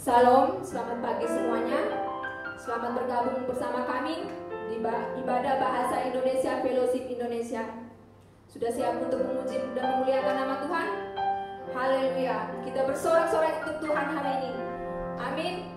Salam, selamat pagi semuanya. Selamat bergabung bersama kami di ibadah bahasa Indonesia Fellowship Indonesia. Sudah siap untuk memuji dan memuliakan nama Tuhan? Haleluya. Kita bersorak-sorai untuk Tuhan hari ini. Amin.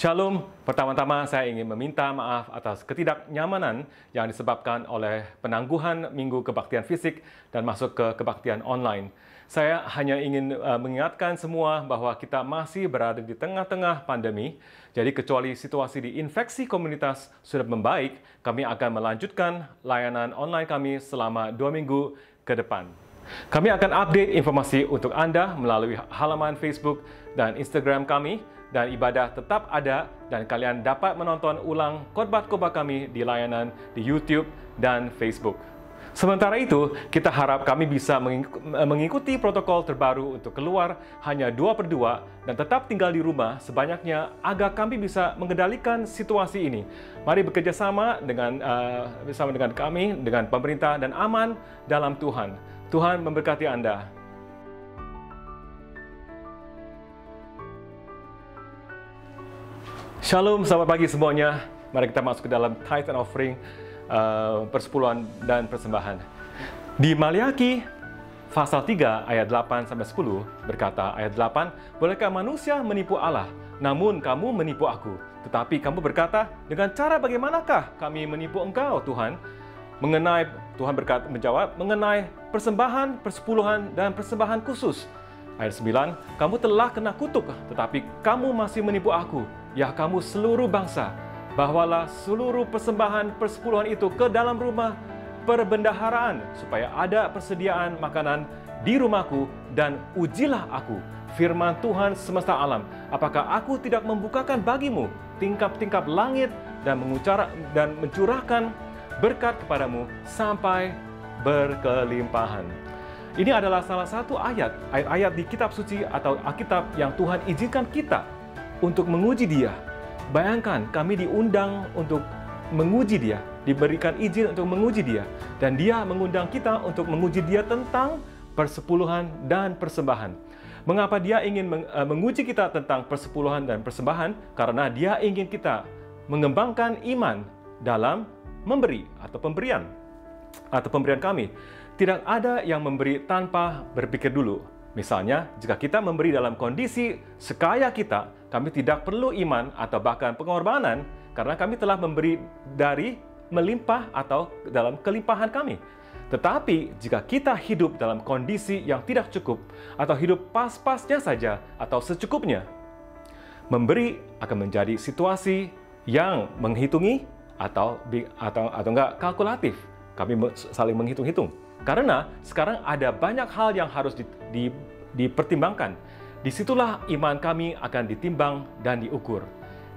Shalom, pertama-tama saya ingin meminta maaf atas ketidaknyamanan yang disebabkan oleh penangguhan minggu kebaktian fisik dan masuk ke kebaktian online. Saya hanya ingin mengingatkan semua bahwa kita masih berada di tengah-tengah pandemi, jadi kecuali situasi di infeksi komunitas sudah membaik, kami akan melanjutkan layanan online kami selama 2 minggu ke depan. Kami akan update informasi untuk Anda melalui halaman Facebook dan Instagram kami, dan ibadah tetap ada dan kalian dapat menonton ulang khotbah-khotbah kami di layanan di YouTube dan Facebook. Sementara itu, kita harap kami bisa mengikuti protokol terbaru untuk keluar hanya 2 per 2 dan tetap tinggal di rumah sebanyaknya agar kami bisa mengendalikan situasi ini. Mari bekerja sama bersama dengan kami, dengan pemerintah dan aman dalam Tuhan. Tuhan memberkati Anda. Shalom, selamat pagi semuanya. Mari kita masuk ke dalam tithe and offering, persepuluhan dan persembahan. Di Maliaki pasal 3 ayat 8-10 berkata, ayat 8, "Bolehkah manusia menipu Allah? Namun kamu menipu aku. Tetapi kamu berkata, dengan cara bagaimanakah kami menipu engkau, Tuhan?" Tuhan menjawab, mengenai persembahan, persepuluhan dan persembahan khusus. Ayat 9, "Kamu telah kena kutuk, tetapi kamu masih menipu aku. Ya kamu seluruh bangsa, bawalah seluruh persembahan persepuluhan itu ke dalam rumah perbendaharaan, supaya ada persediaan makanan di rumahku, dan ujilah aku, firman Tuhan semesta alam. Apakah aku tidak membukakan bagimu tingkap-tingkap langit dan mencurahkan berkat kepadamu sampai berkelimpahan." Ini adalah salah satu ayat-ayat di kitab suci atau Alkitab yang Tuhan izinkan kita untuk menguji Dia. Bayangkan, kami diundang untuk menguji Dia, diberikan izin untuk menguji Dia, dan Dia mengundang kita untuk menguji Dia tentang persepuluhan dan persembahan. Mengapa Dia ingin menguji kita tentang persepuluhan dan persembahan? Karena Dia ingin kita mengembangkan iman dalam memberi atau pemberian kami. Tidak ada yang memberi tanpa berpikir dulu. Misalnya, jika kita memberi dalam kondisi sekaya kita, kami tidak perlu iman atau bahkan pengorbanan karena kami telah memberi dari melimpah atau dalam kelimpahan kami. Tetapi, jika kita hidup dalam kondisi yang tidak cukup atau hidup pas-pasnya saja atau secukupnya, memberi akan menjadi situasi yang menghitungi atau enggak kalkulatif. Kami saling menghitung-hitung. Karena sekarang ada banyak hal yang harus dipertimbangkan. Disitulah iman kami akan ditimbang dan diukur.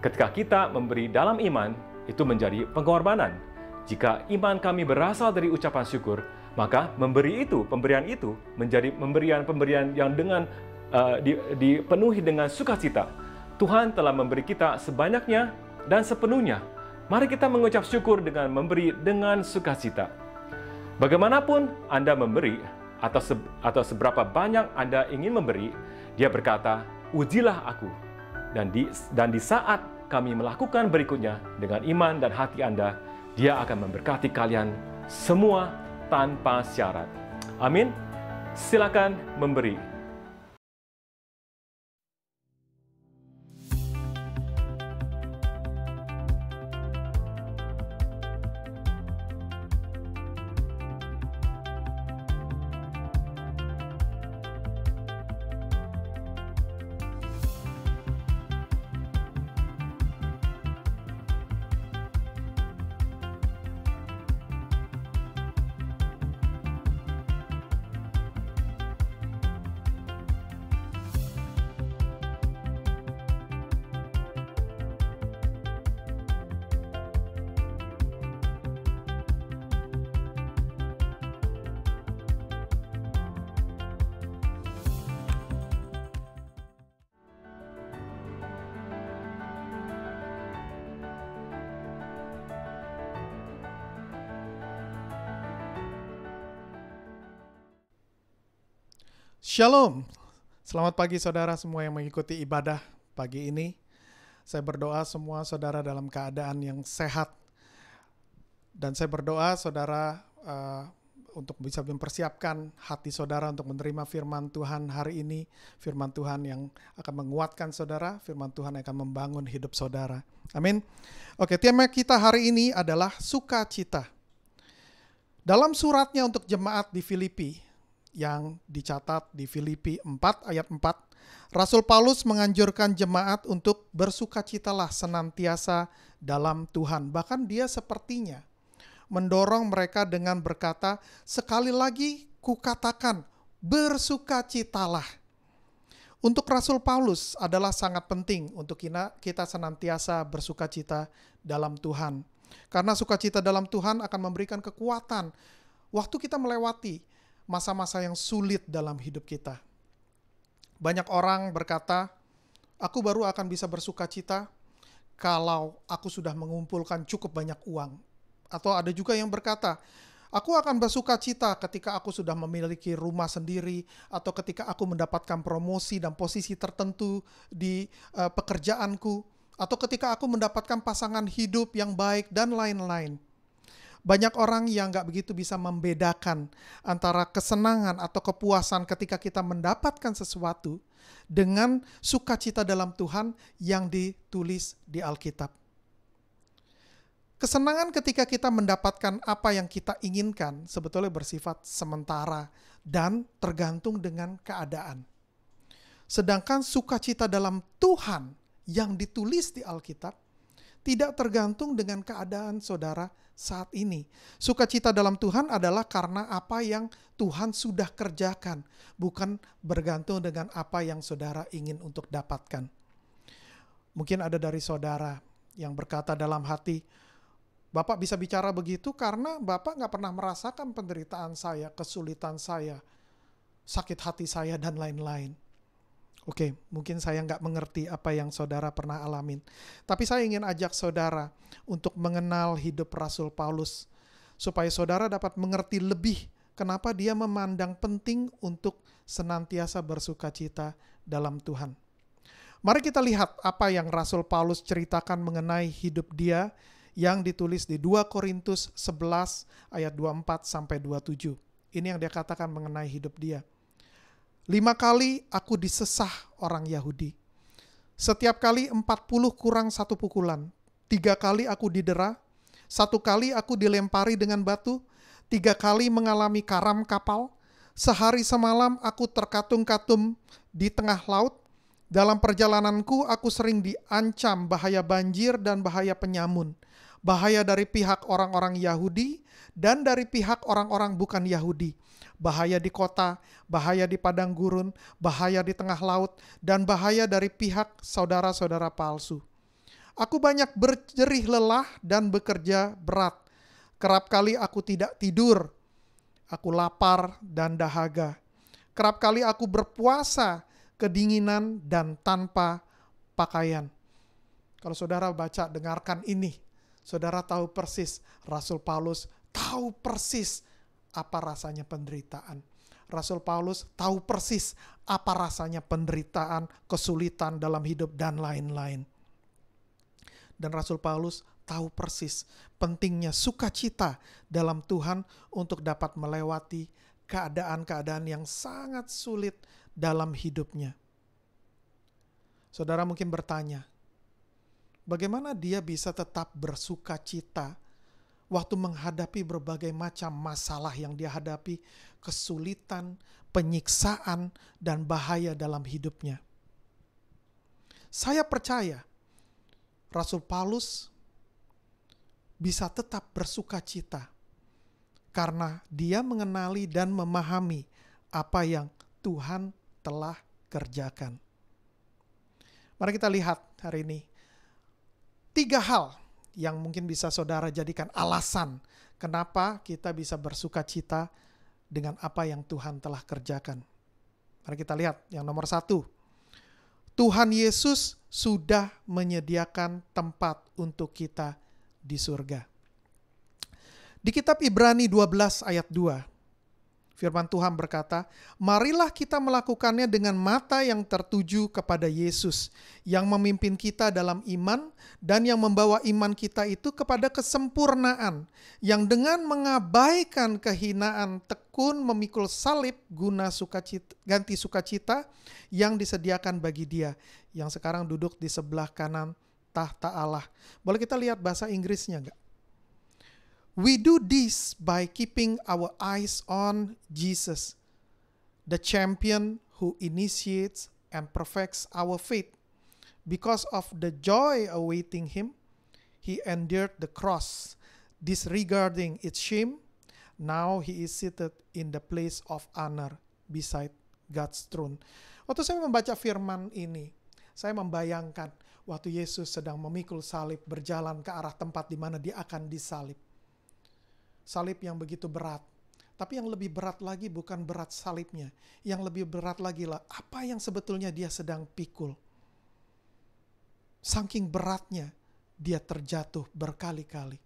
Ketika kita memberi dalam iman, itu menjadi pengorbanan. Jika iman kami berasal dari ucapan syukur, maka pemberian itu menjadi pemberian yang dipenuhi dengan sukacita. Tuhan telah memberi kita sebanyaknya dan sepenuhnya. Mari kita mengucap syukur dengan memberi dengan sukacita. Bagaimanapun Anda memberi atau seberapa banyak Anda ingin memberi, Dia berkata, "Ujilah aku." Dan di saat kami melakukan berikutnya dengan iman dan hati Anda, Dia akan memberkati kalian semua tanpa syarat. Amin. Silakan memberi. Shalom, selamat pagi saudara semua yang mengikuti ibadah pagi ini. Saya berdoa semua saudara dalam keadaan yang sehat. Dan saya berdoa saudara untuk bisa mempersiapkan hati saudara untuk menerima firman Tuhan hari ini. Firman Tuhan yang akan menguatkan saudara, firman Tuhan yang akan membangun hidup saudara. Amin. Oke, tema kita hari ini adalah sukacita. Dalam suratnya untuk jemaat di Filipi, yang dicatat di Filipi 4 ayat 4, Rasul Paulus menganjurkan jemaat untuk bersukacitalah senantiasa dalam Tuhan. Bahkan dia sepertinya mendorong mereka dengan berkata, sekali lagi kukatakan, bersukacitalah. Untuk Rasul Paulus adalah sangat penting untuk kita senantiasa bersukacita dalam Tuhan. Karena sukacita dalam Tuhan akan memberikan kekuatan waktu kita melewati masa-masa yang sulit dalam hidup kita. Banyak orang berkata, aku baru akan bisa bersukacita kalau aku sudah mengumpulkan cukup banyak uang. Atau ada juga yang berkata, aku akan bersukacita ketika aku sudah memiliki rumah sendiri, atau ketika aku mendapatkan promosi dan posisi tertentu di pekerjaanku, atau ketika aku mendapatkan pasangan hidup yang baik, dan lain-lain. Banyak orang yang gak begitu bisa membedakan antara kesenangan atau kepuasan ketika kita mendapatkan sesuatu dengan sukacita dalam Tuhan yang ditulis di Alkitab. Kesenangan ketika kita mendapatkan apa yang kita inginkan sebetulnya bersifat sementara dan tergantung dengan keadaan. Sedangkan sukacita dalam Tuhan yang ditulis di Alkitab tidak tergantung dengan keadaan saudara saat ini. Sukacita dalam Tuhan adalah karena apa yang Tuhan sudah kerjakan, bukan bergantung dengan apa yang saudara ingin untuk dapatkan. Mungkin ada dari saudara yang berkata dalam hati, Bapak bisa bicara begitu karena Bapak gak pernah merasakan penderitaan saya, kesulitan saya, sakit hati saya, dan lain-lain. Oke, mungkin saya gak mengerti apa yang saudara pernah alamin. Tapi saya ingin ajak saudara untuk mengenal hidup Rasul Paulus, supaya saudara dapat mengerti lebih kenapa dia memandang penting untuk senantiasa bersukacita dalam Tuhan. Mari kita lihat apa yang Rasul Paulus ceritakan mengenai hidup dia, yang ditulis di 2 Korintus 11 ayat 24 sampai 27. Ini yang dia katakan mengenai hidup dia. 5 kali aku disesah orang Yahudi. Setiap kali 40 kurang 1 pukulan. 3 kali aku didera. 1 kali aku dilempari dengan batu. 3 kali mengalami karam kapal. Sehari semalam aku terkatung-katung di tengah laut. Dalam perjalananku aku sering diancam bahaya banjir dan bahaya penyamun. Bahaya dari pihak orang-orang Yahudi dan dari pihak orang-orang bukan Yahudi. Bahaya di kota, bahaya di padang gurun, bahaya di tengah laut, dan bahaya dari pihak saudara-saudara palsu. Aku banyak berjerih lelah dan bekerja berat. Kerap kali aku tidak tidur. Aku lapar dan dahaga. Kerap kali aku berpuasa, kedinginan, dan tanpa pakaian. Kalau saudara baca, dengarkan ini. Saudara tahu persis, Rasul Paulus tahu persis apa rasanya penderitaan. Rasul Paulus tahu persis apa rasanya penderitaan, kesulitan dalam hidup, dan lain-lain. Dan Rasul Paulus tahu persis pentingnya sukacita dalam Tuhan untuk dapat melewati keadaan-keadaan yang sangat sulit dalam hidupnya. Saudara mungkin bertanya, bagaimana dia bisa tetap bersukacita waktu menghadapi berbagai macam masalah yang dia hadapi, kesulitan, penyiksaan, dan bahaya dalam hidupnya? Saya percaya Rasul Paulus bisa tetap bersukacita karena dia mengenali dan memahami apa yang Tuhan telah kerjakan. Mari kita lihat hari ini 3 hal yang mungkin bisa saudara jadikan alasan kenapa kita bisa bersukacita dengan apa yang Tuhan telah kerjakan. Mari kita lihat yang nomor 1. Tuhan Yesus sudah menyediakan tempat untuk kita di surga. Di kitab Ibrani 12 ayat 2, Firman Tuhan berkata, marilah kita melakukannya dengan mata yang tertuju kepada Yesus, yang memimpin kita dalam iman dan yang membawa iman kita itu kepada kesempurnaan, yang dengan mengabaikan kehinaan tekun memikul salib guna ganti sukacita yang disediakan bagi Dia, yang sekarang duduk di sebelah kanan tahta Allah. Boleh kita lihat bahasa Inggrisnya enggak? We do this by keeping our eyes on Jesus, the champion who initiates and perfects our faith. Because of the joy awaiting him, he endured the cross, disregarding its shame. Now he is seated in the place of honor beside God's throne. Waktu saya membaca firman ini, saya membayangkan waktu Yesus sedang memikul salib berjalan ke arah tempat di mana dia akan disalib. Salib yang begitu berat. Tapi yang lebih berat lagi bukan berat salibnya. Yang lebih berat lagi lah apa yang sebetulnya dia sedang pikul. Saking beratnya dia terjatuh berkali-kali.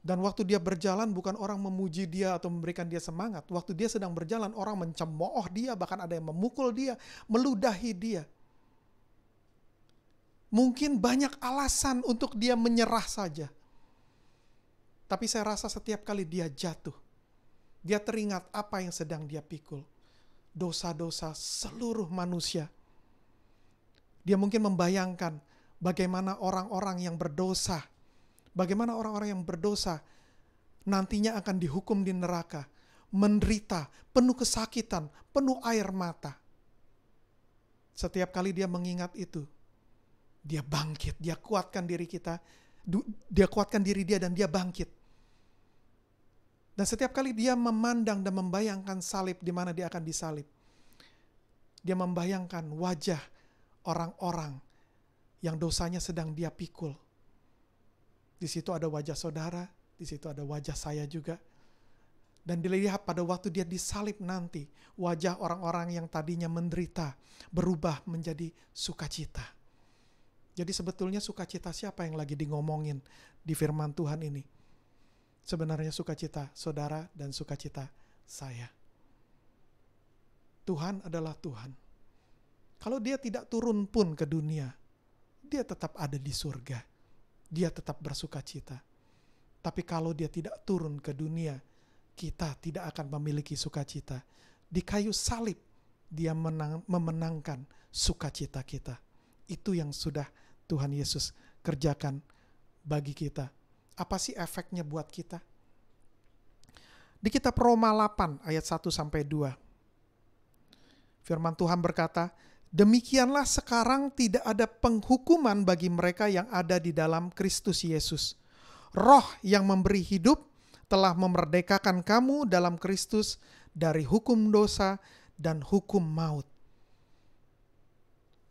Dan waktu dia berjalan bukan orang memuji dia atau memberikan dia semangat. Waktu dia sedang berjalan orang mencemooh dia, bahkan ada yang memukul dia, meludahi dia. Mungkin banyak alasan untuk dia menyerah saja. Tapi saya rasa setiap kali dia jatuh, dia teringat apa yang sedang dia pikul. Dosa-dosa seluruh manusia. Dia mungkin membayangkan bagaimana orang-orang yang berdosa, nantinya akan dihukum di neraka, menderita, penuh kesakitan, penuh air mata. Setiap kali dia mengingat itu, dia bangkit, dia kuatkan diri dia dan dia bangkit. Dan setiap kali dia memandang dan membayangkan salib di mana dia akan disalib, dia membayangkan wajah orang-orang yang dosanya sedang dia pikul. Di situ ada wajah saudara, di situ ada wajah saya juga. Dan dilihat pada waktu dia disalib nanti, wajah orang-orang yang tadinya menderita berubah menjadi sukacita. Jadi sebetulnya sukacita siapa yang lagi ngomongin di firman Tuhan ini? Sebenarnya sukacita saudara dan sukacita saya. Tuhan adalah Tuhan. Kalau dia tidak turun pun ke dunia, dia tetap ada di surga. Dia tetap bersukacita. Tapi kalau dia tidak turun ke dunia, kita tidak akan memiliki sukacita. Di kayu salib, dia memenangkan sukacita kita. Itu yang sudah Tuhan Yesus kerjakan bagi kita. Apa sih efeknya buat kita? Di kitab Roma 8 ayat 1-2. Firman Tuhan berkata, demikianlah sekarang tidak ada penghukuman bagi mereka yang ada di dalam Kristus Yesus. Roh yang memberi hidup telah memerdekakan kamu dalam Kristus dari hukum dosa dan hukum maut.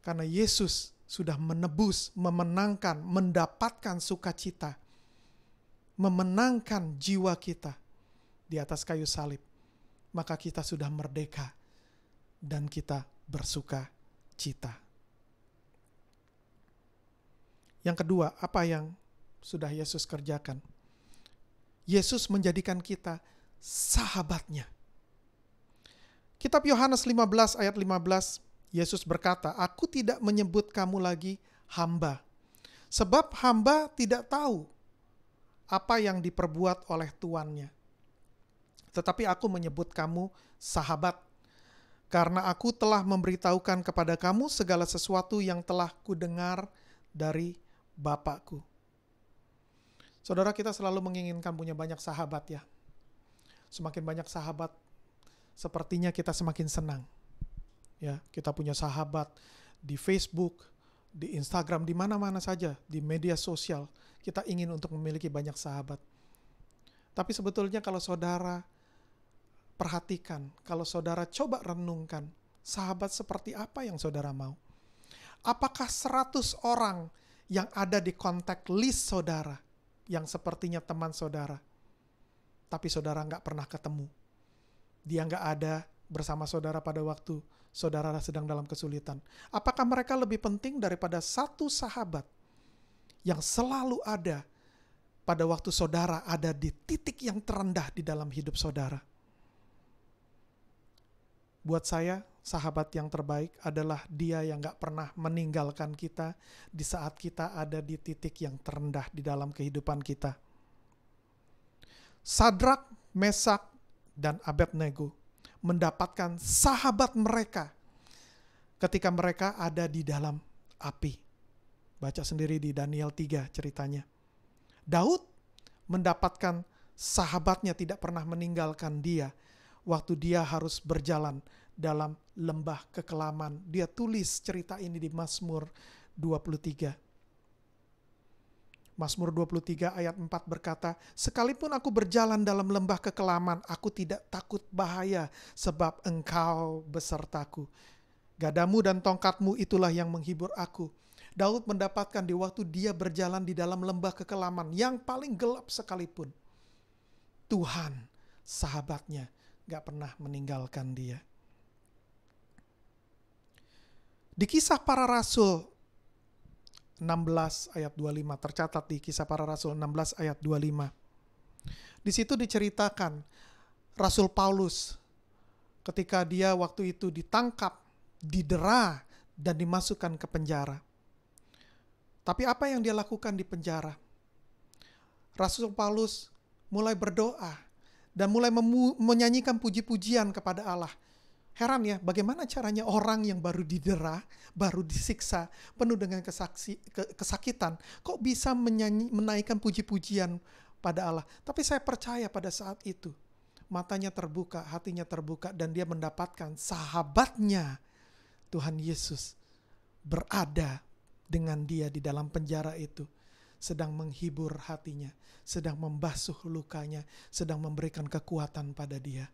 Karena Yesus sudah menebus, memenangkan, mendapatkan sukacita, memenangkan jiwa kita di atas kayu salib, maka kita sudah merdeka dan kita bersuka cita. Yang kedua, apa yang sudah Yesus kerjakan? Yesus menjadikan kita sahabatnya. Kitab Yohanes 15 ayat 15, Yesus berkata, aku tidak menyebut kamu lagi hamba, sebab hamba tidak tahu apa yang diperbuat oleh tuannya. Tetapi aku menyebut kamu sahabat, karena aku telah memberitahukan kepada kamu segala sesuatu yang telah kudengar dari Bapakku. Saudara, kita selalu menginginkan punya banyak sahabat ya. Semakin banyak sahabat, sepertinya kita semakin senang. Ya, kita punya sahabat di Facebook, di Instagram, di mana-mana saja, di media sosial. Kita ingin untuk memiliki banyak sahabat. Tapi sebetulnya kalau saudara perhatikan, kalau saudara coba renungkan, sahabat seperti apa yang saudara mau? Apakah 100 orang yang ada di kontak list saudara, yang sepertinya teman saudara, tapi saudara nggak pernah ketemu? Dia nggak ada bersama saudara pada waktu saudara sedang dalam kesulitan. Apakah mereka lebih penting daripada satu sahabat yang selalu ada pada waktu saudara ada di titik yang terendah di dalam hidup saudara? Buat saya, sahabat yang terbaik adalah dia yang gak pernah meninggalkan kita di saat kita ada di titik yang terendah di dalam kehidupan kita. Sadrak, Mesak, dan Abednego mendapatkan sahabat mereka ketika mereka ada di dalam api. Baca sendiri di Daniel 3 ceritanya. Daud mendapatkan sahabatnya tidak pernah meninggalkan dia waktu dia harus berjalan dalam lembah kekelaman. Dia tulis cerita ini di Mazmur 23. Mazmur 23 ayat 4 berkata, "Sekalipun aku berjalan dalam lembah kekelaman, aku tidak takut bahaya, sebab Engkau besertaku. Gadamu dan tongkatmu itulah yang menghibur aku." Daud mendapatkan di waktu dia berjalan di dalam lembah kekelaman yang paling gelap sekalipun, Tuhan, sahabatnya, gak pernah meninggalkan dia. Di Kisah Para Rasul 16 ayat 25, tercatat di Kisah Para Rasul 16 ayat 25. Di situ diceritakan Rasul Paulus ketika dia waktu itu ditangkap, didera, dan dimasukkan ke penjara. Tapi apa yang dia lakukan di penjara? Rasul Paulus mulai berdoa dan mulai menyanyikan puji-pujian kepada Allah. Heran ya, bagaimana caranya orang yang baru didera, baru disiksa, penuh dengan kesakitan, kok bisa menaikkan puji-pujian pada Allah. Tapi saya percaya pada saat itu, matanya terbuka, hatinya terbuka, dan dia mendapatkan sahabatnya, Tuhan Yesus, berada dengan dia di dalam penjara itu, sedang menghibur hatinya, sedang membasuh lukanya, sedang memberikan kekuatan pada dia.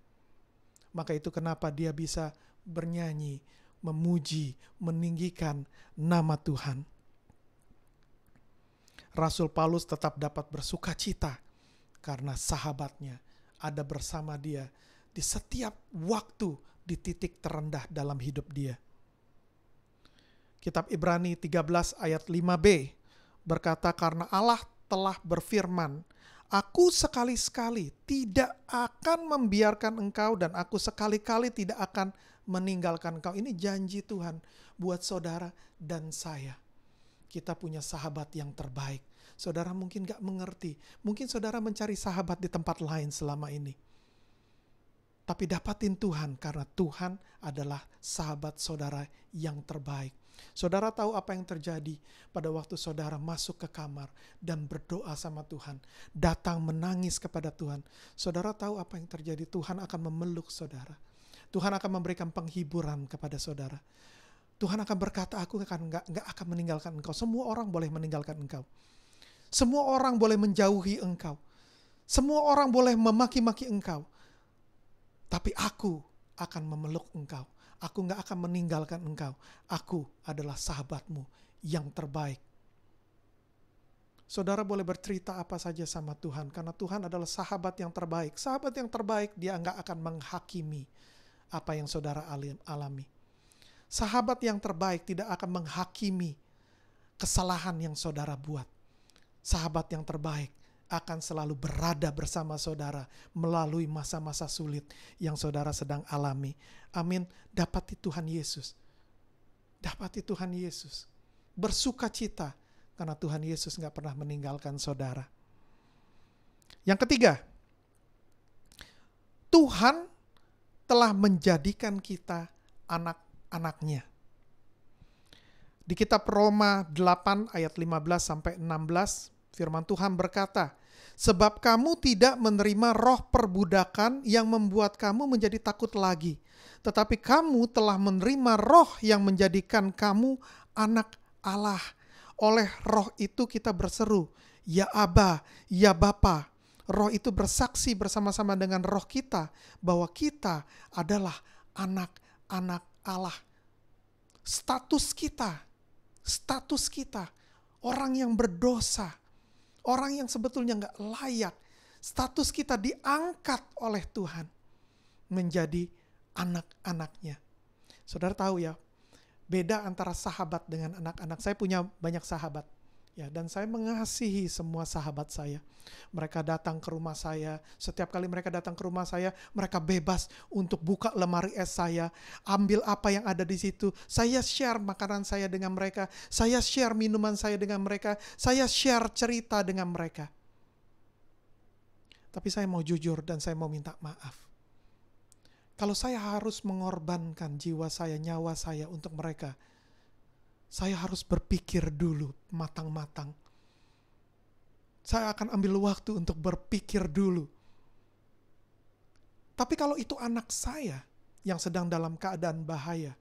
Maka itu kenapa dia bisa bernyanyi, memuji, meninggikan nama Tuhan. Rasul Paulus tetap dapat bersuka cita karena sahabatnya ada bersama dia di setiap waktu di titik terendah dalam hidup dia. Kitab Ibrani 13 ayat 5b berkata, "Karena Allah telah berfirman, Aku sekali-sekali tidak akan membiarkan engkau dan aku sekali-kali tidak akan meninggalkan engkau." Ini janji Tuhan buat saudara dan saya. Kita punya sahabat yang terbaik. Saudara mungkin gak mengerti. Mungkin saudara mencari sahabat di tempat lain selama ini. Tapi dapatin Tuhan karena Tuhan adalah sahabat saudara yang terbaik. Saudara tahu apa yang terjadi pada waktu saudara masuk ke kamar dan berdoa sama Tuhan, datang menangis kepada Tuhan. Saudara tahu apa yang terjadi? Tuhan akan memeluk saudara. Tuhan akan memberikan penghiburan kepada saudara. Tuhan akan berkata, "Aku akan nggak akan meninggalkan engkau." Semua orang boleh meninggalkan engkau. Semua orang boleh menjauhi engkau. Semua orang boleh memaki-maki engkau. Tapi aku akan memeluk engkau. Aku gak akan meninggalkan engkau. Aku adalah sahabatmu yang terbaik. Saudara boleh bercerita apa saja sama Tuhan, karena Tuhan adalah sahabat yang terbaik. Sahabat yang terbaik, dia gak akan menghakimi apa yang saudara alami. Sahabat yang terbaik tidak akan menghakimi kesalahan yang saudara buat. Sahabat yang terbaik akan selalu berada bersama saudara melalui masa-masa sulit yang saudara sedang alami. Amin. Dapati Tuhan Yesus. Dapati Tuhan Yesus. Bersuka cita karena Tuhan Yesus gak pernah meninggalkan saudara. Yang ketiga, Tuhan telah menjadikan kita anak-anaknya. Di kitab Roma 8 ayat 15 sampai 16, firman Tuhan berkata, "Sebab kamu tidak menerima roh perbudakan yang membuat kamu menjadi takut lagi. Tetapi kamu telah menerima roh yang menjadikan kamu anak Allah. Oleh roh itu kita berseru, Ya Aba, Ya Bapa." Roh itu bersaksi bersama-sama dengan roh kita bahwa kita adalah anak-anak Allah. Status kita, orang yang berdosa, orang yang sebetulnya gak layak, status kita diangkat oleh Tuhan menjadi anak-anaknya. Saudara tahu ya, beda antara sahabat dengan anak-anak. Saya punya banyak sahabat Ya, dan saya mengasihi semua sahabat saya. Mereka datang ke rumah saya. Setiap kali mereka datang ke rumah saya, mereka bebas untuk buka lemari es saya, ambil apa yang ada di situ. Saya share makanan saya dengan mereka. Saya share minuman saya dengan mereka. Saya share cerita dengan mereka. Tapi saya mau jujur dan saya mau minta maaf. Kalau saya harus mengorbankan jiwa saya, nyawa saya untuk mereka, saya harus berpikir dulu matang-matang. Saya akan ambil waktu untuk berpikir dulu. Tapi kalau itu anak saya yang sedang dalam keadaan bahaya,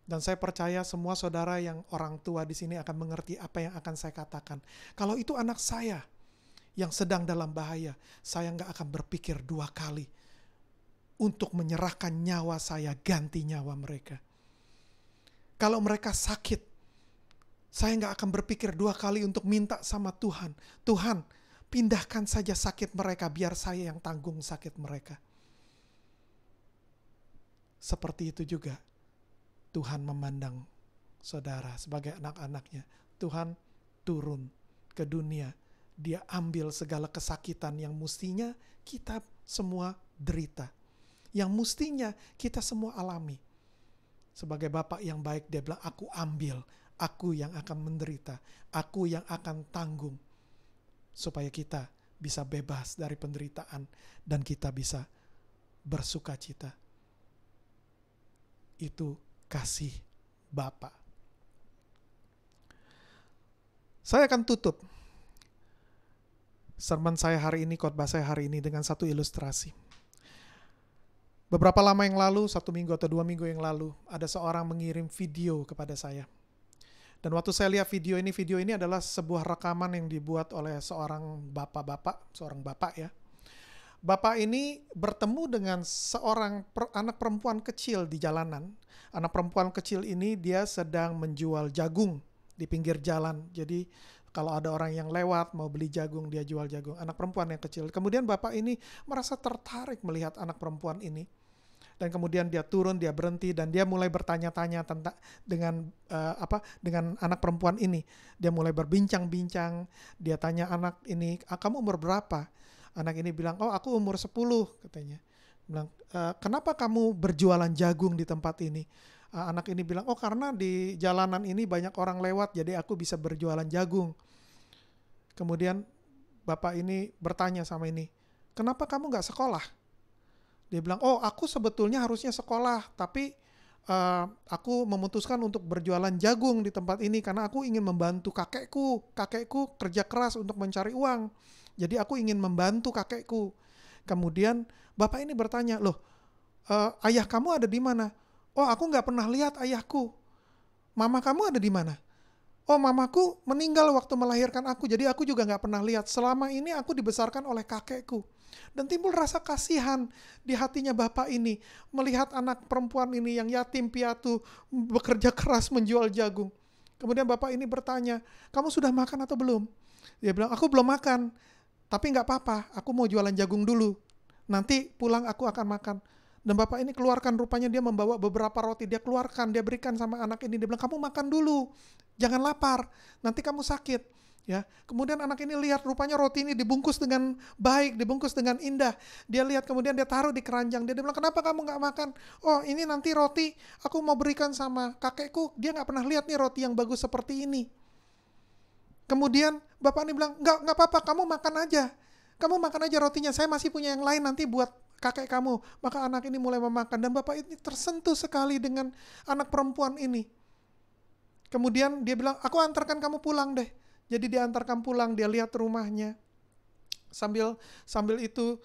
dan saya percaya semua saudara yang orang tua di sini akan mengerti apa yang akan saya katakan. Kalau itu anak saya yang sedang dalam bahaya, saya nggak akan berpikir 2 kali untuk menyerahkan nyawa saya ganti nyawa mereka. Kalau mereka sakit, saya nggak akan berpikir 2 kali untuk minta sama Tuhan. Tuhan, pindahkan saja sakit mereka, biar saya yang tanggung sakit mereka. Seperti itu juga Tuhan memandang saudara sebagai anak-anaknya. Tuhan turun ke dunia. Dia ambil segala kesakitan yang mestinya kita semua derita. Yang mestinya kita semua alami. Sebagai Bapak yang baik, dia bilang, aku ambil, aku yang akan menderita, aku yang akan tanggung. Supaya kita bisa bebas dari penderitaan dan kita bisa bersuka cita. Itu kasih Bapa. Saya akan tutup sermon saya hari ini, khotbah saya hari ini dengan satu ilustrasi. Beberapa lama yang lalu, 1 minggu atau 2 minggu yang lalu, ada seorang mengirim video kepada saya. Dan waktu saya lihat video ini adalah sebuah rekaman yang dibuat oleh seorang bapak ya. Bapak ini bertemu dengan seorang anak perempuan kecil di jalanan. Anak perempuan kecil ini dia sedang menjual jagung di pinggir jalan. Jadi kalau ada orang yang lewat mau beli jagung, dia jual jagung. Anak perempuan yang kecil. Kemudian bapak ini merasa tertarik melihat anak perempuan ini. Dan kemudian dia turun, dia berhenti, dan dia mulai bertanya-tanya tentang dengan anak perempuan ini. Dia mulai berbincang-bincang. Dia tanya anak ini, kamu umur berapa? Anak ini bilang, oh aku umur 10 katanya. Bilang, kenapa kamu berjualan jagung di tempat ini? Anak ini bilang, oh karena di jalanan ini banyak orang lewat, jadi aku bisa berjualan jagung. Kemudian bapak ini bertanya sama ini, kenapa kamu gak sekolah? Dia bilang, oh aku sebetulnya harusnya sekolah, tapi aku memutuskan untuk berjualan jagung di tempat ini karena aku ingin membantu kakekku. Kakekku kerja keras untuk mencari uang, jadi aku ingin membantu kakekku. Kemudian bapak ini bertanya, loh ayah kamu ada di mana? Oh aku gak pernah lihat ayahku. Mama kamu ada di mana? Oh mamaku meninggal waktu melahirkan aku, jadi aku juga gak pernah lihat. Selama ini aku dibesarkan oleh kakekku. Dan timbul rasa kasihan di hatinya bapak ini melihat anak perempuan ini yang yatim piatu bekerja keras menjual jagung. Kemudian bapak ini bertanya, kamu sudah makan atau belum? Dia bilang, aku belum makan, tapi gak apa-apa, aku mau jualan jagung dulu. Nanti pulang aku akan makan. Dan bapak ini keluarkan, rupanya dia membawa beberapa roti, dia keluarkan, dia berikan sama anak ini. Dia bilang, kamu makan dulu, jangan lapar, nanti kamu sakit. Ya, kemudian anak ini lihat rupanya roti ini dibungkus dengan baik, dibungkus dengan indah. Dia lihat, kemudian dia taruh di keranjang. Dia bilang, kenapa kamu gak makan? Oh ini nanti roti aku mau berikan sama kakekku, dia gak pernah lihat nih roti yang bagus seperti ini. Kemudian bapak ini bilang, nggak apa-apa, kamu makan aja. Kamu makan aja rotinya, saya masih punya yang lain nanti buat kakek kamu. Maka anak ini mulai memakan, dan bapak ini tersentuh sekali dengan anak perempuan ini. Kemudian dia bilang, aku antarkan kamu pulang deh. Jadi dia antarkan pulang, dia lihat rumahnya. Sambil itu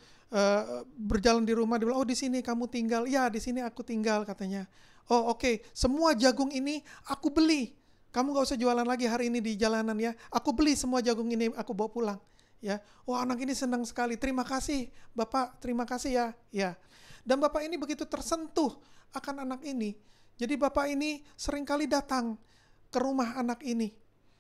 berjalan di rumah, dia bilang, oh di sini kamu tinggal. Ya di sini aku tinggal katanya. Oh oke, semua jagung ini aku beli. Kamu gak usah jualan lagi hari ini di jalanan ya. Aku beli semua jagung ini, aku bawa pulang. Ya, wah anak ini senang sekali. Terima kasih Bapak, terima kasih ya. Ya. Dan Bapak ini begitu tersentuh akan anak ini. Jadi Bapak ini seringkali datang ke rumah anak ini.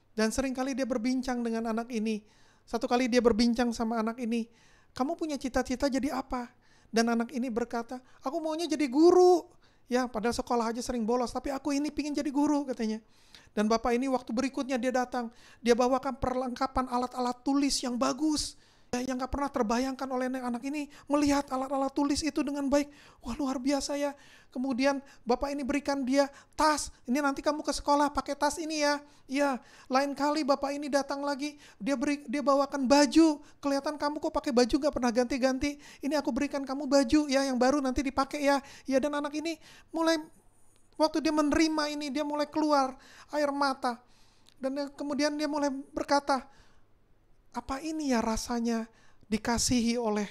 Dan seringkali dia berbincang dengan anak ini. Satu kali dia berbincang sama anak ini, kamu punya cita-cita jadi apa? Dan anak ini berkata, aku maunya jadi guru. Ya, padahal sekolah aja sering bolos, tapi aku ini pingin jadi guru katanya. Dan bapak ini waktu berikutnya dia datang, dia bawakan perlengkapan alat-alat tulis yang bagus. Ya, yang gak pernah terbayangkan oleh anak ini melihat alat-alat tulis itu dengan baik. Wah, luar biasa ya. Kemudian bapak ini berikan dia tas. Ini nanti kamu ke sekolah pakai tas ini ya. Ya, lain kali bapak ini datang lagi, dia bawakan baju. Kelihatan kamu kok pakai baju gak pernah ganti-ganti. Ini aku berikan kamu baju ya yang baru nanti dipakai ya. Ya, dan anak ini mulai waktu dia menerima ini dia mulai keluar air mata. Dan kemudian dia mulai berkata, apa ini ya rasanya dikasihi oleh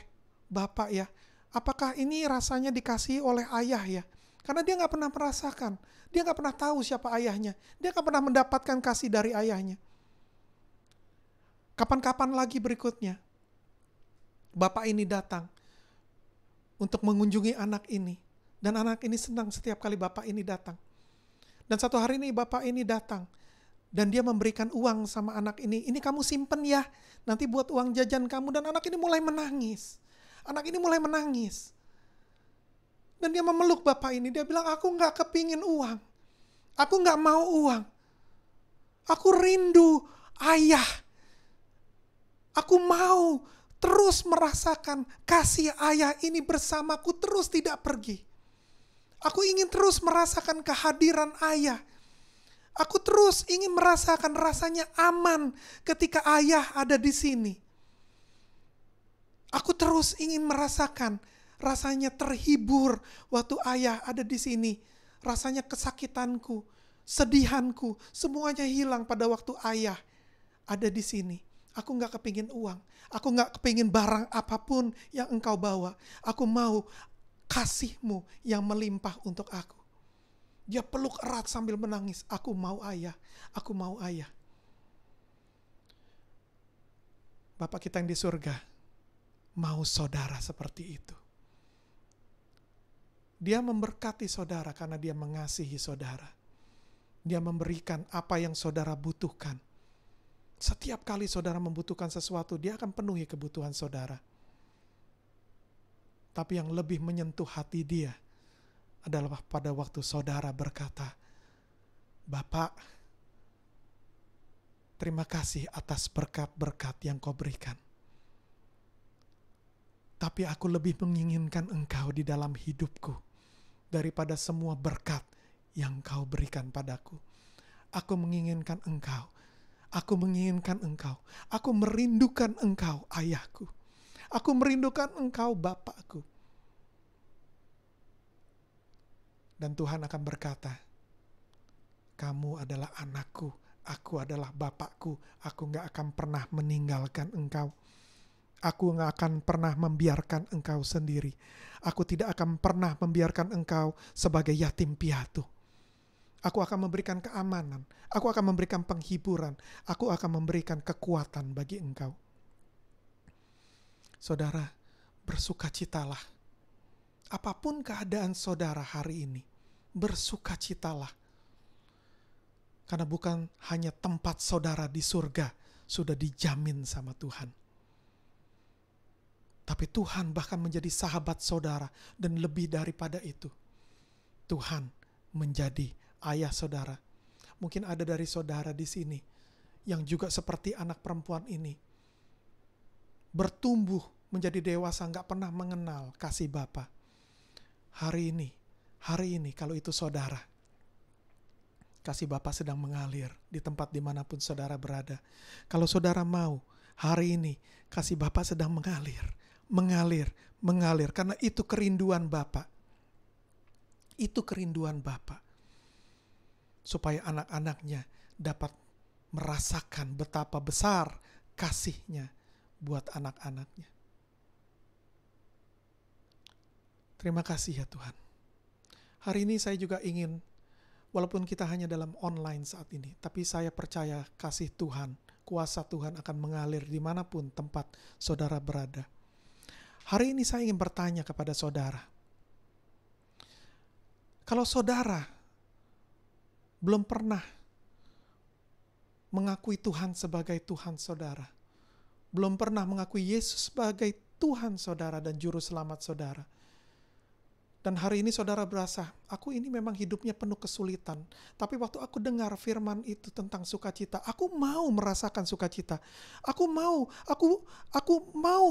bapak ya? Apakah ini rasanya dikasihi oleh ayah ya? Karena dia gak pernah merasakan. Dia gak pernah tahu siapa ayahnya. Dia gak pernah mendapatkan kasih dari ayahnya. Kapan-kapan lagi berikutnya, bapak ini datang untuk mengunjungi anak ini. Dan anak ini senang setiap kali bapak ini datang. Dan satu hari ini bapak ini datang. Dan dia memberikan uang sama anak ini. Ini kamu simpen ya. Nanti buat uang jajan kamu. Dan anak ini mulai menangis. Anak ini mulai menangis. Dan dia memeluk bapak ini. Dia bilang, aku gak kepingin uang. Aku gak mau uang. Aku rindu ayah. Aku mau terus merasakan kasih ayah ini bersamaku. Terus tidak pergi. Aku ingin terus merasakan kehadiran ayah. Aku terus ingin merasakan rasanya aman ketika ayah ada di sini. Aku terus ingin merasakan rasanya terhibur waktu ayah ada di sini. Rasanya kesakitanku, sedihanku, semuanya hilang pada waktu ayah ada di sini. Aku gak kepingin uang. Aku gak kepingin barang apapun yang engkau bawa. Aku mau kasih-Mu yang melimpah untuk aku. Dia peluk erat sambil menangis. Aku mau ayah. Aku mau ayah. Bapak kita yang di surga mau saudara seperti itu. Dia memberkati saudara karena dia mengasihi saudara. Dia memberikan apa yang saudara butuhkan. Setiap kali saudara membutuhkan sesuatu, dia akan penuhi kebutuhan saudara. Tapi yang lebih menyentuh hati dia adalah pada waktu saudara berkata, Bapak, terima kasih atas berkat-berkat yang kau berikan. Tapi aku lebih menginginkan engkau di dalam hidupku daripada semua berkat yang kau berikan padaku. Aku menginginkan engkau. Aku menginginkan engkau. Aku merindukan engkau, ayahku. Aku merindukan engkau, Bapakku. Dan Tuhan akan berkata, kamu adalah anakku, aku adalah Bapakku, aku gak akan pernah meninggalkan engkau. Aku gak akan pernah membiarkan engkau sendiri. Aku tidak akan pernah membiarkan engkau sebagai yatim piatu. Aku akan memberikan keamanan, aku akan memberikan penghiburan, aku akan memberikan kekuatan bagi engkau. Saudara, bersukacitalah. Apapun keadaan saudara hari ini, bersukacitalah. Karena bukan hanya tempat saudara di surga sudah dijamin sama Tuhan. Tapi Tuhan bahkan menjadi sahabat saudara dan lebih daripada itu. Tuhan menjadi ayah saudara. Mungkin ada dari saudara di sini yang juga seperti anak perempuan ini. Bertumbuh menjadi dewasa gak pernah mengenal kasih Bapa. Hari ini kalau itu saudara, kasih Bapa sedang mengalir di tempat dimanapun saudara berada. Kalau saudara mau, hari ini kasih Bapa sedang mengalir, karena itu kerinduan Bapa. Itu kerinduan Bapa. Supaya anak-anaknya dapat merasakan betapa besar kasih-Nya buat anak-anaknya. Terima kasih ya Tuhan. Hari ini saya juga ingin, walaupun kita hanya dalam online saat ini, tapi saya percaya kasih Tuhan, kuasa Tuhan akan mengalir dimanapun tempat saudara berada. Hari ini saya ingin bertanya kepada saudara. Kalau saudara belum pernah mengakui Tuhan sebagai Tuhan saudara, belum pernah mengakui Yesus sebagai Tuhan saudara dan Juru Selamat saudara, Dan hari ini saudara berasa, aku ini memang hidupnya penuh kesulitan. Tapi waktu aku dengar firman itu tentang sukacita, aku mau merasakan sukacita. Aku mau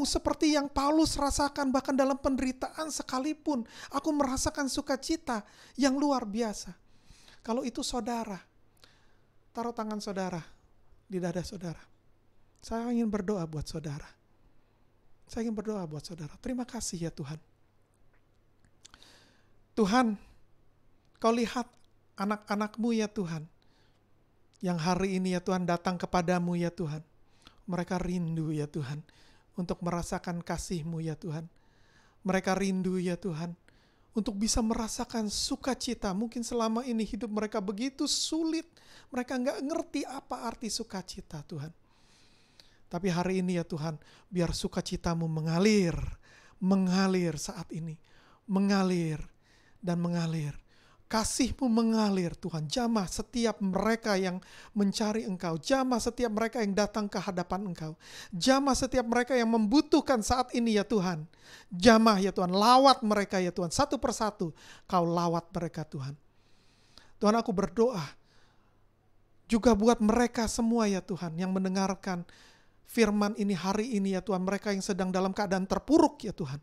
seperti yang Paulus rasakan, bahkan dalam penderitaan sekalipun, aku merasakan sukacita yang luar biasa. Kalau itu saudara, taruh tangan saudara di dada saudara. Saya ingin berdoa buat saudara. Saya ingin berdoa buat saudara. Terima kasih ya Tuhan. Tuhan, Kau lihat anak-anak-Mu ya Tuhan, yang hari ini ya Tuhan datang kepadamu ya Tuhan. Mereka rindu ya Tuhan, untuk merasakan kasih-Mu ya Tuhan. Mereka rindu ya Tuhan, untuk bisa merasakan sukacita. Mungkin selama ini hidup mereka begitu sulit, mereka nggak ngerti apa arti sukacita Tuhan. Tapi hari ini ya Tuhan, biar sukacita-Mu mengalir saat ini. Mengalir dan mengalir. Kasih-Mu mengalir Tuhan. Jamah setiap mereka yang mencari Engkau. Jamah setiap mereka yang datang ke hadapan Engkau. Jamah setiap mereka yang membutuhkan saat ini ya Tuhan. Jamah ya Tuhan. Lawat mereka ya Tuhan. Satu persatu Kau lawat mereka Tuhan. Tuhan, aku berdoa juga buat mereka semua ya Tuhan, yang mendengarkan firman ini hari ini ya Tuhan. Mereka yang sedang dalam keadaan terpuruk ya Tuhan.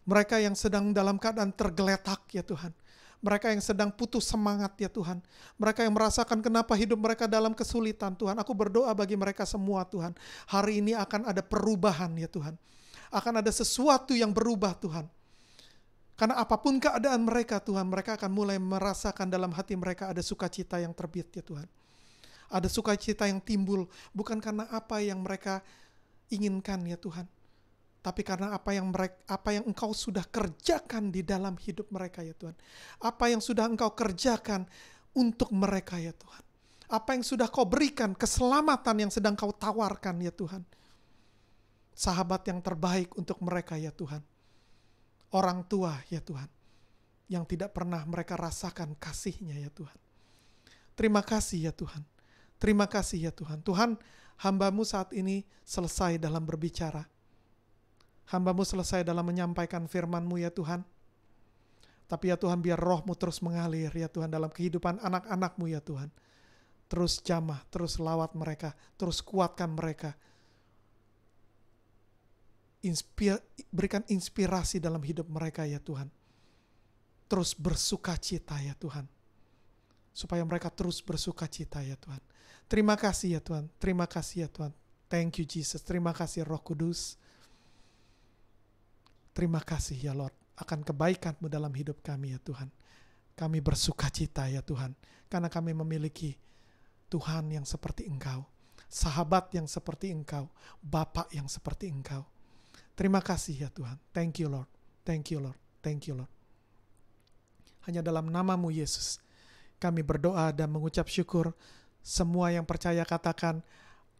Mereka yang sedang dalam keadaan tergeletak ya Tuhan. Mereka yang sedang putus semangat ya Tuhan. Mereka yang merasakan kenapa hidup mereka dalam kesulitan Tuhan. Aku berdoa bagi mereka semua Tuhan. Hari ini akan ada perubahan ya Tuhan. Akan ada sesuatu yang berubah Tuhan. Karena apapun keadaan mereka Tuhan, mereka akan mulai merasakan dalam hati mereka ada sukacita yang terbit ya Tuhan. Ada sukacita yang timbul bukan karena apa yang mereka inginkan ya Tuhan. Tapi karena apa yang Engkau sudah kerjakan di dalam hidup mereka ya Tuhan. Apa yang sudah Engkau kerjakan untuk mereka ya Tuhan. Apa yang sudah Kau berikan, keselamatan yang sedang Kau tawarkan ya Tuhan. Sahabat yang terbaik untuk mereka ya Tuhan. Orang tua ya Tuhan. Yang tidak pernah mereka rasakan kasih-Nya ya Tuhan. Terima kasih ya Tuhan. Terima kasih ya Tuhan. Tuhan, hamba-Mu saat ini selesai dalam berbicara. Hamba-Mu selesai dalam menyampaikan firman-Mu ya Tuhan. Tapi ya Tuhan, biar Roh-Mu terus mengalir ya Tuhan dalam kehidupan anak-anak-Mu ya Tuhan. Terus jamah, terus lawat mereka, terus kuatkan mereka. Berikan inspirasi dalam hidup mereka ya Tuhan. Terus bersukacita ya Tuhan. Supaya mereka terus bersukacita ya Tuhan. Terima kasih ya Tuhan. Terima kasih ya Tuhan. Thank you Jesus. Terima kasih Roh Kudus. Terima kasih ya Lord, akan kebaikan-Mu dalam hidup kami ya Tuhan. Kami bersukacita ya Tuhan, karena kami memiliki Tuhan yang seperti Engkau, sahabat yang seperti Engkau, Bapa yang seperti Engkau. Terima kasih ya Tuhan. Thank you Lord, thank you Lord, thank you Lord. Hanya dalam nama-Mu Yesus, kami berdoa dan mengucap syukur. Semua yang percaya katakan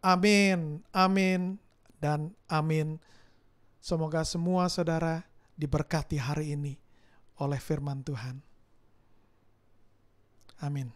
amin, amin, dan amin. Semoga semua saudara diberkati hari ini oleh firman Tuhan. Amin.